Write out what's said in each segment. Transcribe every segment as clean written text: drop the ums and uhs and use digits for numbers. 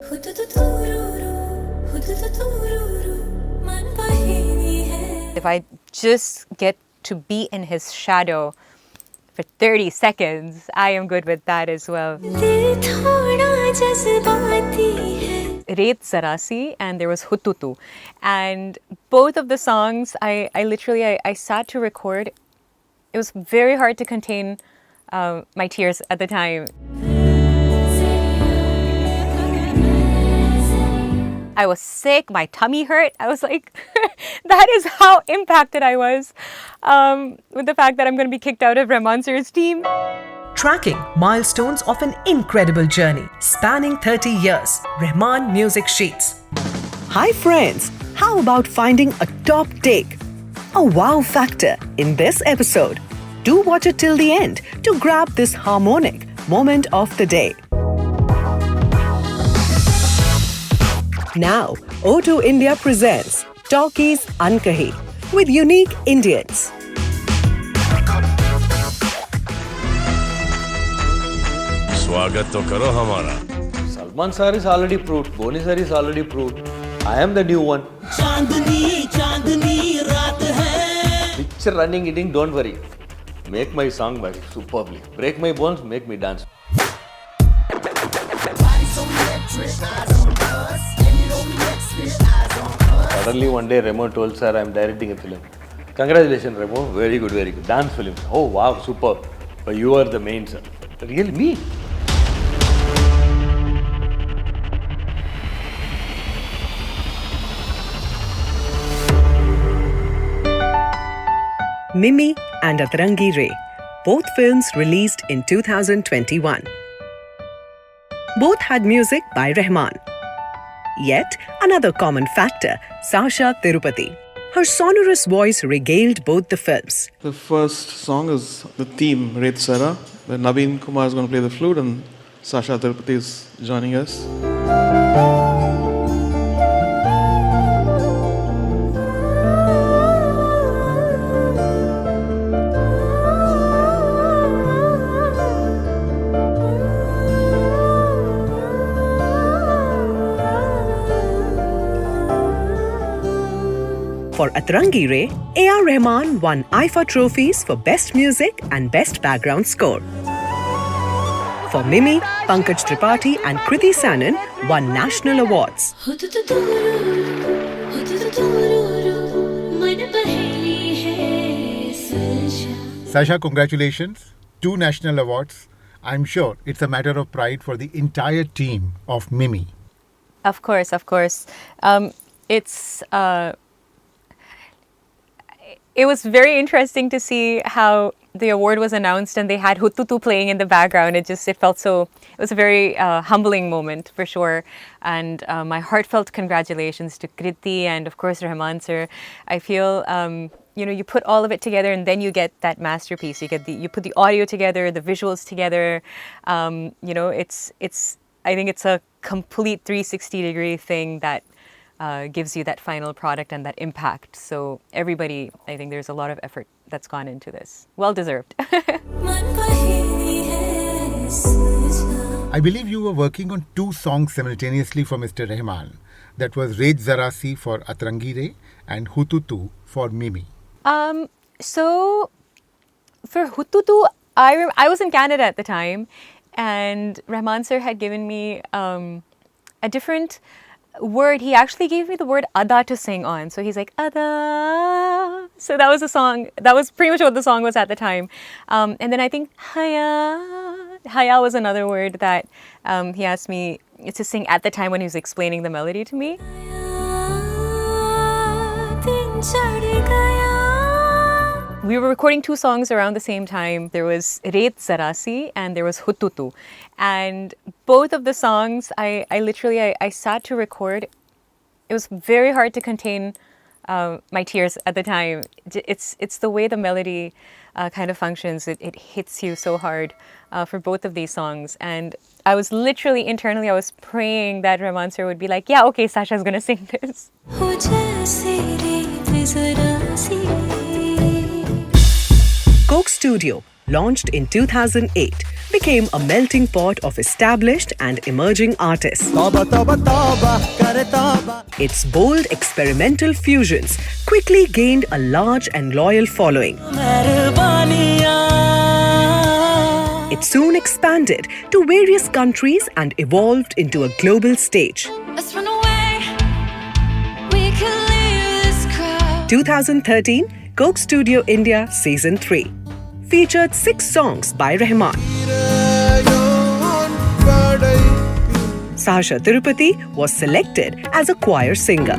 If I just get to be in his shadow for 30 seconds, I am good with that as well. Reet Zarasi and there was Hututu. And both of the songs, I literally sat to record. It was very hard to contain my tears at the time. I was sick, my tummy hurt. I was like, that is how impacted I was with the fact that I'm going to be kicked out of Rahman sir's team. Tracking milestones of an incredible journey spanning 30 years. Rahman Music Sheets. Hi friends, how about finding a top take? A wow factor in this episode. Do watch it till the end to grab this harmonic moment of the day. Now, O2 India presents Talkies Ankahi with unique Indians. स्वागत तो करो हमारा. Salman sir is already proved. Boni sir is already proved. I am the new one. Chandni, Chandni, raat hai. Picture running, eating, don't worry. Make my song very superbly. Break my bones, make me dance. Suddenly one day Remo told sir I am directing a film. Congratulations Remo, very good, very good. Dance film. Oh wow, superb. But you are the main sir. Really me? Mimi and Atrangi Re, both films released in 2021. Both had music by Rahman. Yet another common factor, Shashaa Tirupati. Her sonorous voice regaled both the films. The first song is the theme, Red Sara, where NAVEEN Kumar is going to play the flute and Shashaa Tirupati is joining us. For Atrangi Re, AR Rahman won IFA trophies for Best Music and Best Background Score. For Mimi, Pankaj Tripathi and Kriti Sanon won national awards. Sasha, congratulations. 2 national awards. I'm sure it's a matter of pride for the entire team of Mimi. Of course, of course. It was very interesting to see how the award was announced and they had Hututu playing in the background. It was a very humbling moment for sure. And my heartfelt congratulations to Kriti and of course Rahman sir. I feel, you put all of it together and then you get that masterpiece. You put the audio together, the visuals together. I think it's a complete 360-degree thing that gives you that final product and that impact. So everybody, I think there's a lot of effort that's gone into this. Well deserved. I believe you were working on 2 songs simultaneously for Mr. Rahman. That was Red Zarasi for Atrangi Re and Hututu for Mimi. So for Hututu, I was in Canada at the time and Rahman sir had given me a different word. He actually gave me the word Ada to sing on. So he's like, Ada. So that was a song. That was pretty much what the song was at the time. And then I think Haya. Haya was another word that he asked me to sing at the time when he was explaining the melody to me. We were recording 2 songs around the same time. There was Reet Zarasi and there was Hututu. And both of the songs, I literally sat to record. It was very hard to contain my tears at the time. It's the way the melody kind of functions. It hits you so hard for both of these songs. And I was literally internally, I was praying that Rahman sir would be like, yeah, okay, Sasha's going to sing this. Coke Studio, launched in 2008, became a melting pot of established and emerging artists. Its bold experimental fusions quickly gained a large and loyal following. It soon expanded to various countries and evolved into a global stage. Let's run away. We could leave this crowd. 2013, Coke Studio India Season 3 featured 6 songs by Rahman. Shashaa Tirupati was selected as a choir singer.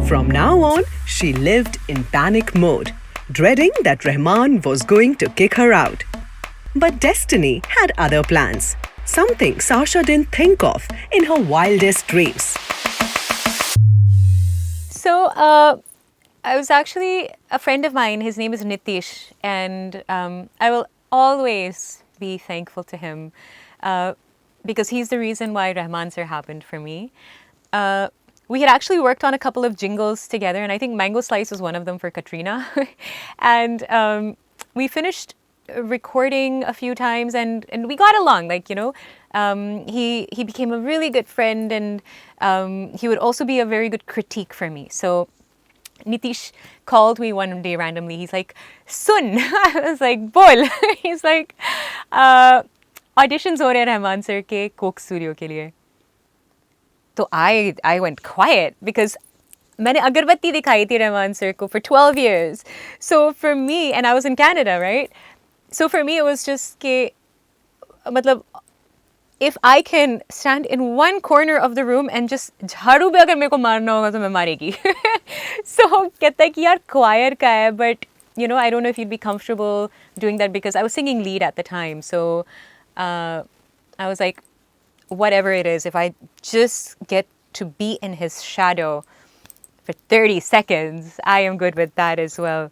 From now on, she lived in panic mode, dreading that Rahman was going to kick her out. But destiny had other plans, something Shashaa didn't think of in her wildest dreams. So, I was actually a friend of mine. His name is Nitish, and I will always be thankful to him because he's the reason why Rahman Sir happened for me. We had actually worked on a couple of jingles together, and I think Mango Slice was one of them for Katrina. And we finished recording a few times, and we got along. Like, you know, he became a really good friend, and he would also be a very good critique for me. So Nitish called me one day randomly. He's like, "Sun." I was like, "Bol." He's like, "Auditions ho rahe hain Rahman Sir ke Coke Studio ke liye." So I went quiet because मैंने अगरबत्ती दिखाई थी Rahman sir को for 12 years. So for me, and I was in Canada, right? So for me, it was just कि मतलब if I can stand in one corner of the room and just झाड़ू भी अगर मेरे को मारना होगा तो मैं मारेगी. So कहता है कि यार choir का है, but you know, I don't know if you'd be comfortable doing that because I was singing lead at the time. So I was like, whatever it is, if I just get to be in his shadow for 30 seconds, I am good with that as well.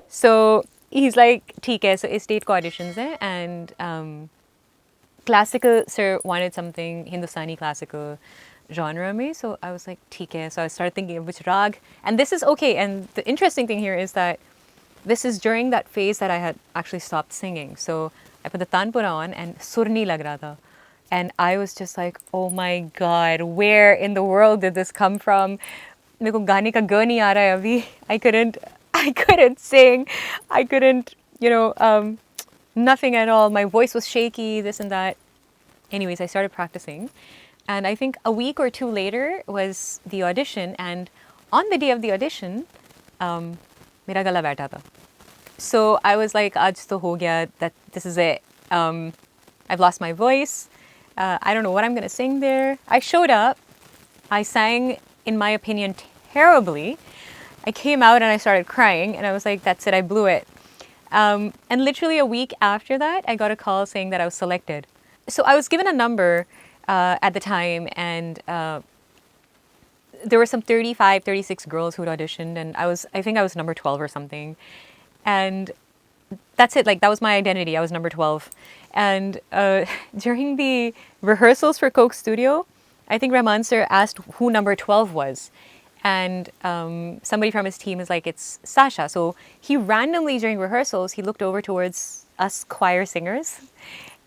So he's like, ठीक है, so इस date को auditions हैं, and classical sir wanted something Hindustani classical genre में, so I was like, ठीक है. So I started thinking of which rag, and this is okay. And the interesting thing here is that this is during that phase that I had actually stopped singing. So I put the tanpura on, and sur nahi lag raha tha. And I was just like, oh my God, where in the world did this come from? मेरे को गाने का ग नहीं आ रहा है अभी. I couldn't sing. I couldn't, you know, nothing at all. My voice was shaky, this and that. Anyways, I started practicing. And I think a week or 2 later was the audition. And on the day of the audition, मेरा गला बैठा था. So I was like, आज तो हो गया, that this is it. I've lost my voice. I don't know what I'm going to sing there. I showed up. I sang, in my opinion, terribly. I came out and I started crying, and I was like, that's it, I blew it. And literally a week after that, I got a call saying that I was selected. So I was given a number at the time, and there were some 35, 36 girls who had auditioned, and I think I was number 12 or something. And that's it, like that was my identity. I was number 12. And during the rehearsals for Coke Studio, I think Rahman sir asked who number 12 was. And somebody from his team is like, it's Sasha. So he randomly during rehearsals, he looked over towards us choir singers.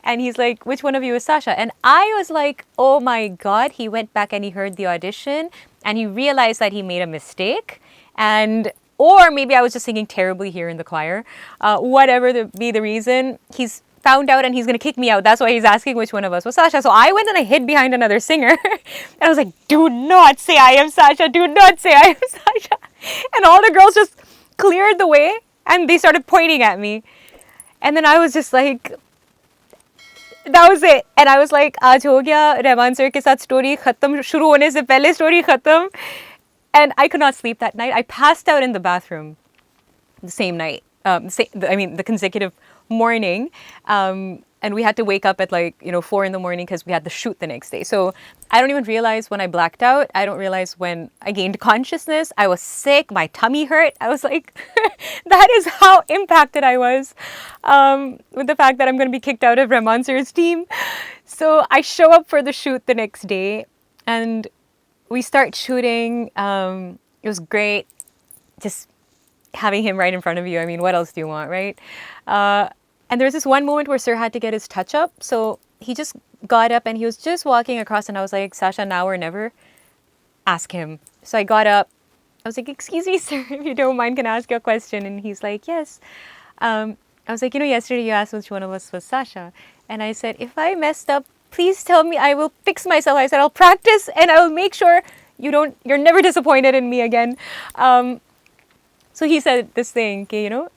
And he's like, which one of you is Sasha? And I was like, oh my God. He went back and he heard the audition and he realized that he made a mistake. Or maybe I was just singing terribly here in the choir. Whatever be the reason, he's found out and he's going to kick me out. That's why he's asking which one of us was Sasha. So I went and I hid behind another singer. And I was like, do not say I am Sasha. Do not say I am Sasha. And all the girls just cleared the way and they started pointing at me. And then I was just like, that was it. And I was like, आज हो गया Rahman sir के साथ story खत्म, शुरू होने से पहले story खत्म. And I could not sleep that night. I passed out in the bathroom the same night. The consecutive morning. And we had to wake up at 4 in the morning because we had the shoot the next day. So I don't even realize when I blacked out. I don't realize when I gained consciousness. I was sick. My tummy hurt. I was like, that is how impacted I was with the fact that I'm going to be kicked out of Rahman sir's team. So I show up for the shoot the next day and we start shooting. It was great. Just having him right in front of you. I mean, what else do you want, right? And there was this one moment where Sir had to get his touch up. So he just got up and he was just walking across, and I was like, Sasha, now or never, ask him. So I got up. I was like, excuse me, sir, if you don't mind, can I ask you a question? And he's like, yes. I was like, yesterday you asked which one of us was Sasha. And I said, if I messed up, please tell me, I will fix myself. I said, I'll practice and I will make sure you're never disappointed in me again. So he said this thing, okay, no.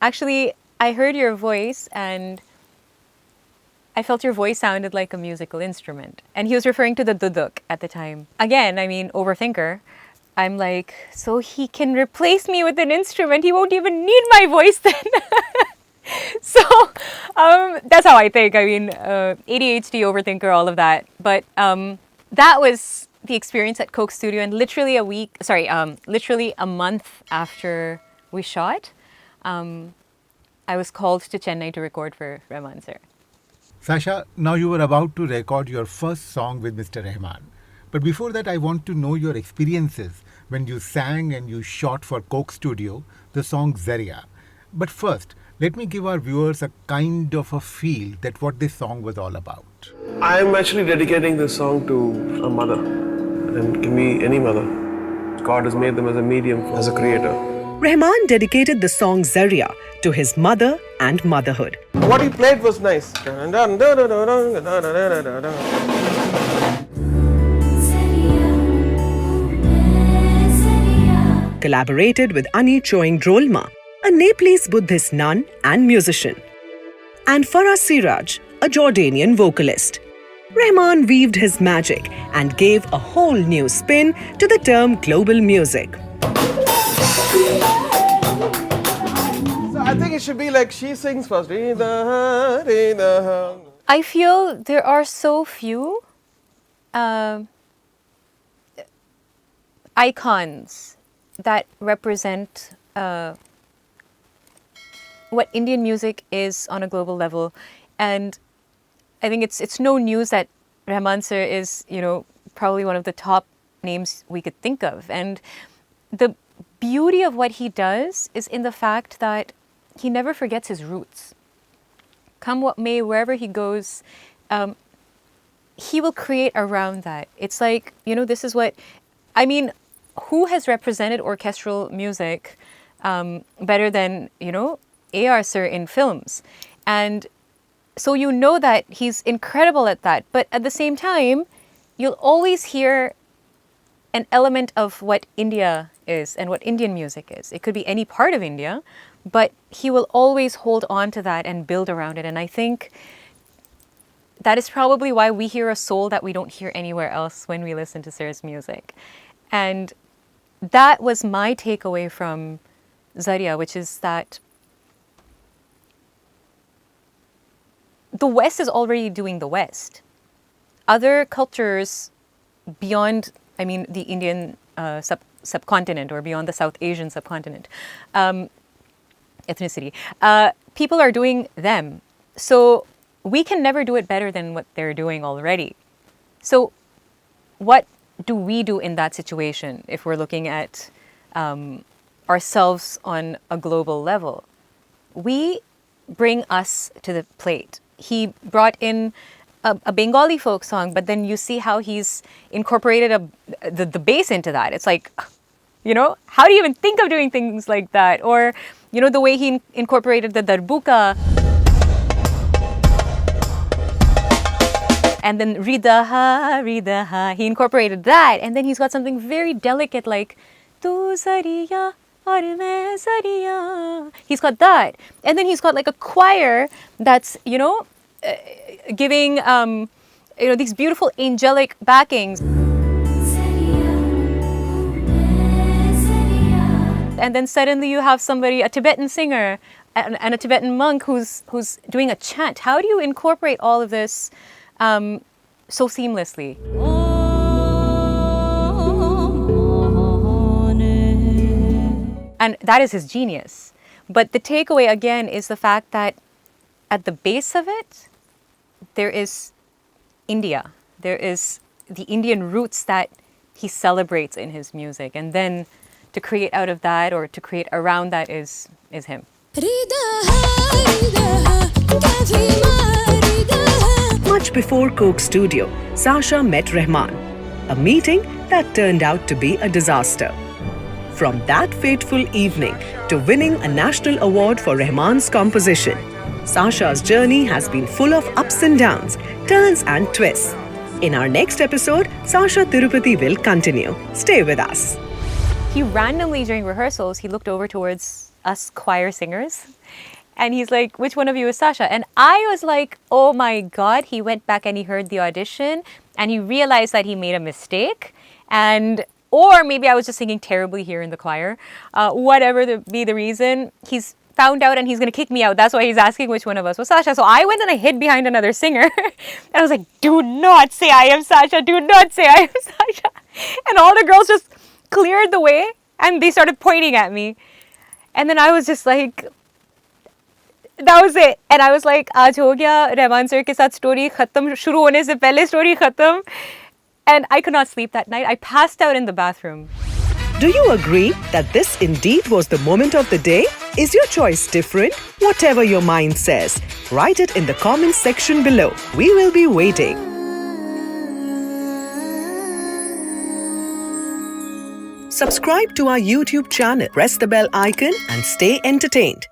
Actually, I heard your voice and I felt your voice sounded like a musical instrument. And he was referring to the duduk at the time. Again, I mean, overthinker. I'm like, so he can replace me with an instrument. He won't even need my voice then. So that's how I think. I mean, ADHD, overthinker, all of that. But that was the experience at Coke Studio. And literally a month after we shot, I was called to Chennai to record for Rahman sir. Sasha, now you were about to record your first song with Mr. Rahman. But before that, I want to know your experiences when you sang and you shot for Coke Studio the song Zaria. But first, let me give our viewers a kind of a feel that what this song was all about. I'm actually dedicating this song to a mother, and it can be any mother. God has made them as a medium, as a creator. Rahman dedicated the song Zaria to his mother and motherhood. What he played was nice. Collaborated with Choying Drolma, a Nepalese Buddhist nun and musician, and Farh Siraj, a Jordanian vocalist. Rahman weaved his magic and gave a whole new spin to the term global music. So I think it should be like she sings first. I feel there are so few icons that represent what Indian music is on a global level. And I think it's no news that Rahman sir is, probably one of the top names we could think of. And the beauty of what he does is in the fact that he never forgets his roots. Come what may, wherever he goes, he will create around that. It's like, this is what, I mean, who has represented orchestral music better than, AR sir in films? And so that he's incredible at that. But at the same time, you'll always hear an element of what India is and what Indian music is. It could be any part of India, but he will always hold on to that and build around it. And I think that is probably why we hear a soul that we don't hear anywhere else when we listen to Sir's music. And that was my takeaway from Zaria, which is that the West is already doing the West. Other cultures beyond, the Indian subcontinent or beyond the South Asian subcontinent, ethnicity, people are doing them. So we can never do it better than what they're doing already. So what do we do in that situation if we're looking at ourselves on a global level? We bring us to the plate. He brought in a Bengali folk song, but then you see how he's incorporated the bass into that. It's like, how do you even think of doing things like that? Or, the way he incorporated the darbuka. And then ridaha, he incorporated that. And then he's got something very delicate like, tu zariya aur main zariya. He's got that. And then he's got like a choir that's, giving, these beautiful angelic backings. And then suddenly you have somebody, a Tibetan singer and a Tibetan monk who's doing a chant. How do you incorporate all of this so seamlessly? And that is his genius. But the takeaway again is the fact that at the base of it, there is India. There is the Indian roots that he celebrates in his music. And then to create out of that or to create around that is him. Much before Coke Studio, Sasha met Rahman, a meeting that turned out to be a disaster. From that fateful evening to winning a national award for Rahman's composition, Sasha's journey has been full of ups and downs, turns and twists. In our next episode, Shashaa Tirupati will continue. Stay with us. He randomly, during rehearsals, he looked over towards us choir singers and he's like, which one of you is Sasha? And I was like, oh my God. He went back and he heard the audition and he realized that he made a mistake. Or maybe I was just singing terribly here in the choir. Whatever be the reason, he's found out and he's going to kick me out. That's why he's asking which one of us was Sasha. So I went and I hid behind another singer. And I was like, do not say I am Sasha. Do not say I am Sasha. And all the girls just cleared the way and they started pointing at me. And then I was just like, that was it. And I was like, aaj ho gaya, Rahman sir ke saath story khatam, shuru hone se pehle story khatam. And I could not sleep that night. I passed out in the bathroom. Do you agree that this indeed was the moment of the day? Is your choice different? Whatever your mind says, write it in the comments section below. We will be waiting. Subscribe to our YouTube channel, press the bell icon and stay entertained.